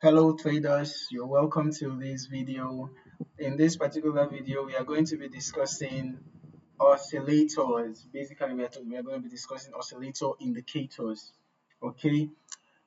Hello traders, you're welcome to this video. In this particular video, we are going to be discussing oscillators. Basically, we are going to be discussing oscillator indicators. Okay,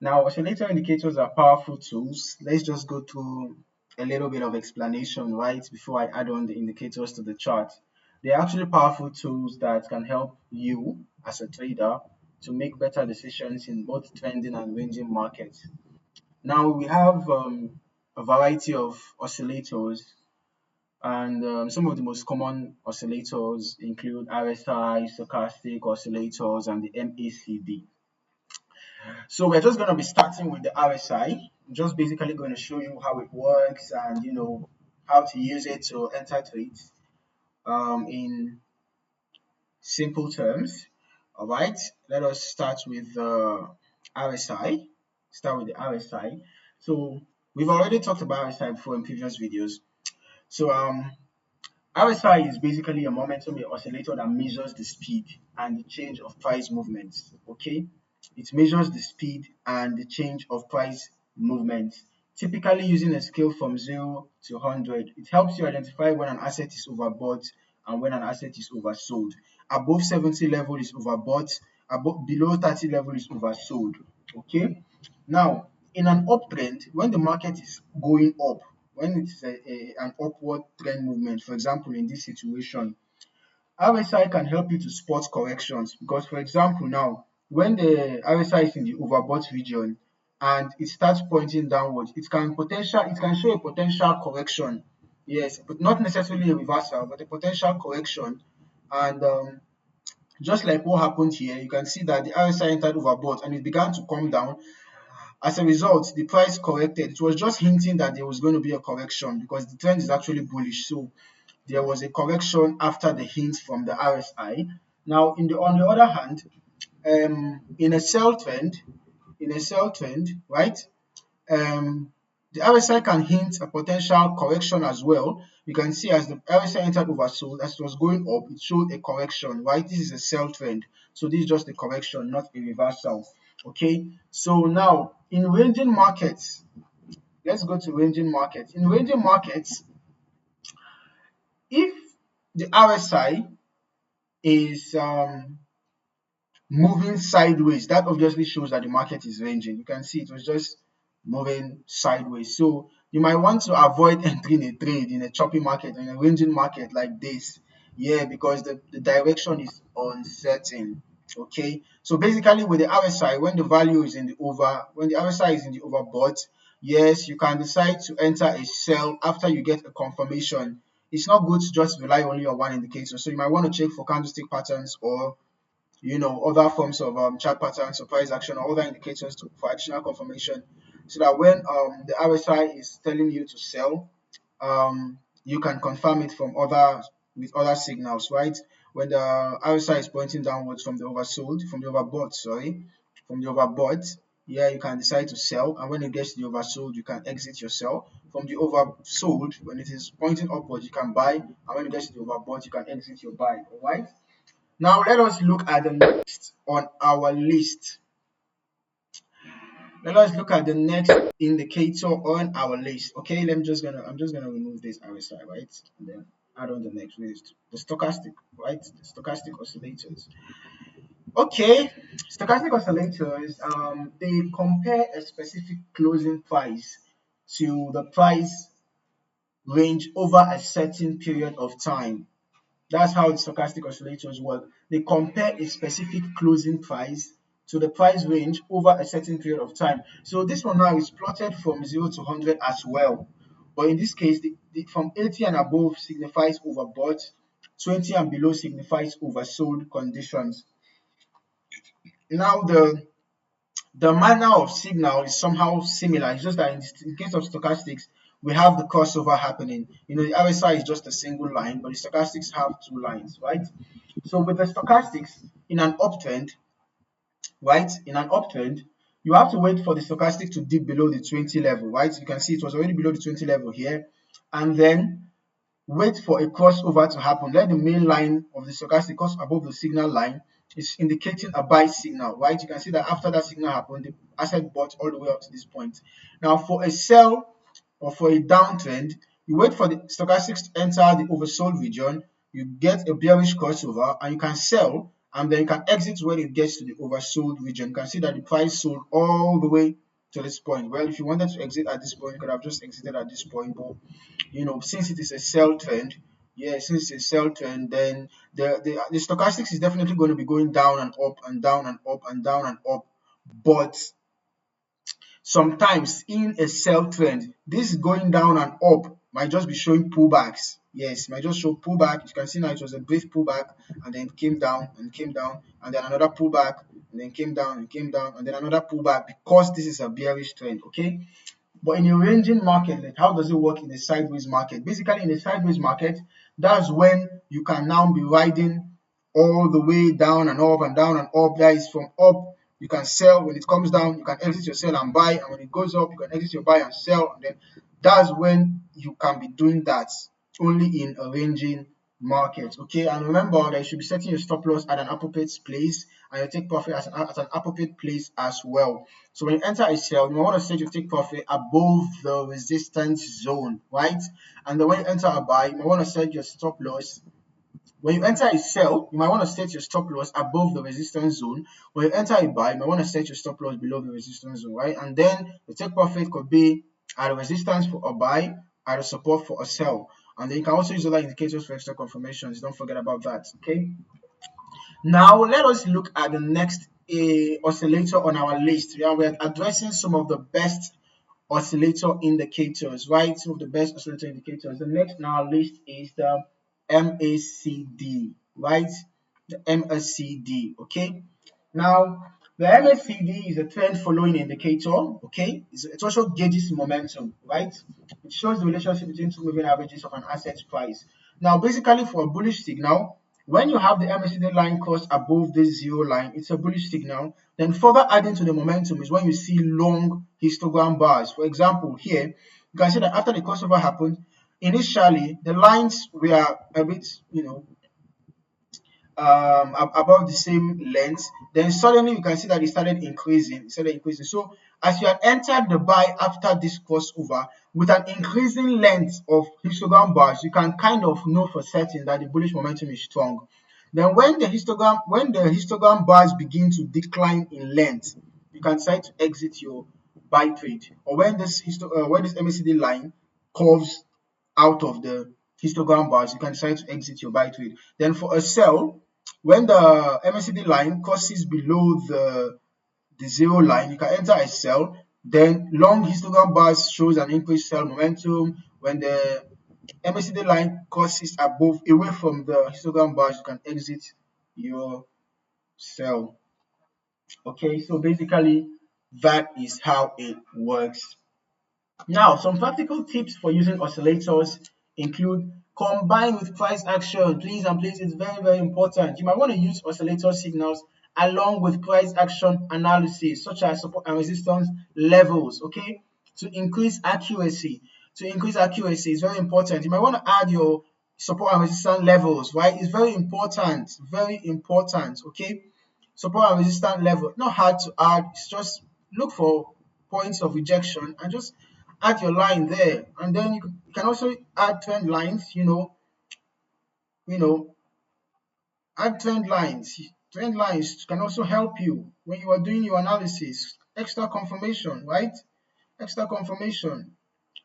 now oscillator indicators are powerful tools. Let's just go through a little bit of explanation right before I add on the indicators to the chart. They're actually powerful tools that can help you as a trader to make better decisions in both trending and ranging markets. Now we have a variety of oscillators, and some of the most common oscillators include RSI, stochastic oscillators, and the MACD. So we're just going to be starting with the RSI. I'm just basically going to show you how it works and how to use it to enter trades in simple terms. All right, let us start with the RSI. Start with the RSI. So we've already talked about RSI before in previous videos. So RSI is basically a momentum oscillator that measures the speed and the change of price movements. Okay, it measures the speed and the change of price movements. Typically using a scale from 0 to 100, it helps you identify when an asset is overbought and when an asset is oversold. Above 70 level is overbought, below 30 level is oversold. Okay, now in an uptrend, when the market is going up, when it's an upward trend movement, for example, in this situation, RSI can help you to spot corrections because, for example, now when the RSI is in the overbought region and it starts pointing downwards, it can show a potential correction. Yes, but not necessarily a reversal, but a potential correction. And just like what happened here, you can see that the RSI entered overbought and it began to come down. As a result, the price corrected. It was just hinting that there was going to be a correction because the trend is actually bullish. So there was a correction after the hint from the RSI. Now, on the other hand, in a sell trend, right? The RSI can hint a potential correction as well. You can see as the RSI entered oversold, as it was going up, it showed a correction, right? This is a sell trend. So this is just a correction, not a reversal. Okay, so now in ranging markets, let's go to ranging markets. In ranging markets, if the RSI is moving sideways, that obviously shows that the market is ranging. You can see it was just moving sideways. So you might want to avoid entering a trade in a choppy market, in a ranging market like this. Yeah, because the direction is uncertain. Okay. So basically with the RSI, when the value is in the when the RSI is in the overbought, yes, you can decide to enter a sell after you get a confirmation. It's not good to just rely only on one indicator. So you might want to check for candlestick patterns or other forms of chart patterns, surprise action, or other indicators for additional confirmation, so that when the RSI is telling you to sell, you can confirm it from with other signals, right? When the RSI is pointing downwards from the overbought, yeah, you can decide to sell, and when it gets to the oversold, you can exit your sell. From the oversold, when it is pointing upwards, you can buy, and when it gets to the overbought, you can exit your buy. All right. Now let us look at the next on our list. Let us look at the next indicator on our list. Okay, I'm just gonna remove this RSI, right? And then add on the next list. The stochastic, right? The stochastic oscillators. Okay, stochastic oscillators, they compare a specific closing price to the price range over a certain period of time. That's how the stochastic oscillators work. They compare a specific closing price to the price range over a certain period of time. So this one now is plotted from 0 to 100 as well. But in this case, from 80 and above signifies overbought, 20 and below signifies oversold conditions. Now the manner of signal is somehow similar. It's just that in case of stochastics, we have the crossover happening. The RSI is just a single line, but the stochastics have two lines, right? So with the stochastics, in an uptrend, right? In an uptrend, you have to wait for the stochastic to dip below the 20 level, right? You can see it was already below the 20 level here, and then wait for a crossover to happen. Let the main line of the stochastic cross above the signal line, is indicating a buy signal, right? You can see that after that signal happened, the asset bought all the way up to this point. Now, for a sell or for a downtrend, you wait for the stochastics to enter the oversold region, you get a bearish crossover, and you can sell, and then you can exit when it gets to the oversold region. You can see that the price sold all the way to this point. Well, if you wanted to exit at this point, you could have just exited at this point, but since it is a sell trend, yeah, since it's a sell trend, then the stochastics is definitely going to be going down and up and down and up and down and up. But sometimes in a sell trend, this going down and up might just be showing pullbacks. Yes, might just show pullback. You can see now it was a brief pullback, and then came down and came down, and then another pullback, and then came down and came down, and then another pullback, because this is a bearish trend. Okay. But in a ranging market, like, how does it work in a sideways market? Basically, in a sideways market, that's when you can now be riding all the way down and up and down and up. That is, from up, you can sell. When it comes down, you can exit your sell and buy. And when it goes up, you can exit your buy and sell. And then that's when you can be doing that, only in a ranging market. Okay, and remember that you should be setting your stop loss at an appropriate place, and your take profit at an appropriate place as well. So when you enter a sell, you want to set your take profit above the resistance zone, right? And then when you enter a buy, you want to set your stop loss. When you enter a sell, you might want to set your stop loss above the resistance zone. When you enter a buy, you might want to set your stop loss below the resistance zone, right? And then the take profit could be at a resistance for a buy, at a support for a sell. And then you can also use other indicators for extra confirmations. Don't forget about that, okay? Now, let us look at the next oscillator on our list. Yeah, we're addressing some of the best oscillator indicators, right? Some of the best oscillator indicators. The next on our list is the MACD, right? The MACD, okay? Now, the MACD is a trend following indicator, okay? It also gauges momentum, right? It shows the relationship between two moving averages of an asset price. Now, basically, for a bullish signal, when you have the MACD line cross above this zero line, it's a bullish signal. Then further adding to the momentum is when you see long histogram bars. For example, here, you can see that after the crossover happened, initially, the lines were a bit, about the same length. Then suddenly you can see that it started increasing. So as you had entered the buy after this crossover with an increasing length of histogram bars, you can kind of know for certain that the bullish momentum is strong. Then when the histogram bars begin to decline in length, you can decide to exit your buy trade. Or when this MACD line curves out of the histogram bars, you can decide to exit your buy trade. Then for a sell, when the MACD line crosses below the zero line, you can enter a sell. Then long histogram bars shows an increased sell momentum. When the MACD line crosses above, away from the histogram bars, you can exit your sell. Okay, so basically that is how it works. Now, some practical tips for using oscillators include combine with price action. Please and please, it's very, very important. You might want to use oscillator signals along with price action analysis, such as support and resistance levels, okay, to increase accuracy. It's very important. You might want to add your support and resistance levels, right? It's very important, okay? Support and resistance level, not hard to add. It's just look for points of rejection and just add your line there. And then you can also add trend lines, you know add trend lines. Trend lines can also help you when you are doing your analysis. Extra confirmation, right? Extra confirmation,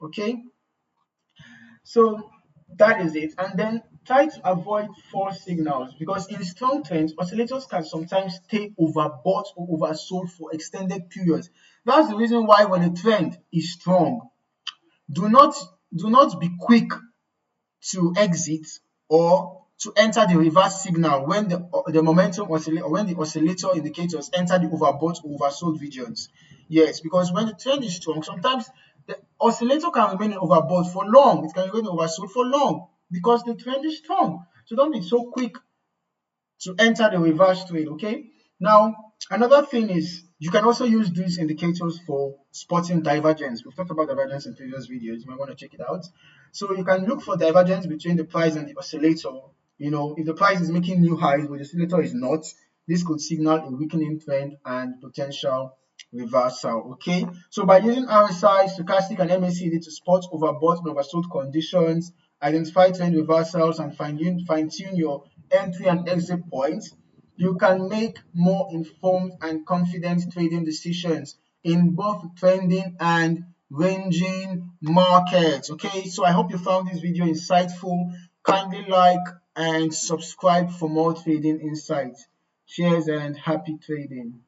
okay? So that is it. And then try to avoid false signals, because in strong trends, oscillators can sometimes stay overbought or oversold for extended periods. That's the reason why when a trend is strong, do not be quick to exit or to enter the reverse signal when the momentum oscillator, or when the oscillator indicators enter the overbought or oversold regions. Yes, because when the trend is strong, sometimes the oscillator can remain in overbought for long. It can remain oversold for long because the trend is strong. So don't be so quick to enter the reverse trade, okay? Now, another thing is you can also use these indicators for spotting divergence. We've talked about divergence in previous videos. You might want to check it out. So you can look for divergence between the price and the oscillator. If the price is making new highs but the oscillator is not, this could signal a weakening trend and potential reversal. Okay, so by using RSI, stochastic, and MACD to spot overbought and oversold conditions, identify trend reversals, and fine-tune your entry and exit points, you can make more informed and confident trading decisions in both trending and ranging markets. Okay, so I hope you found this video insightful. Kindly like and subscribe for more trading insights. Cheers and happy trading.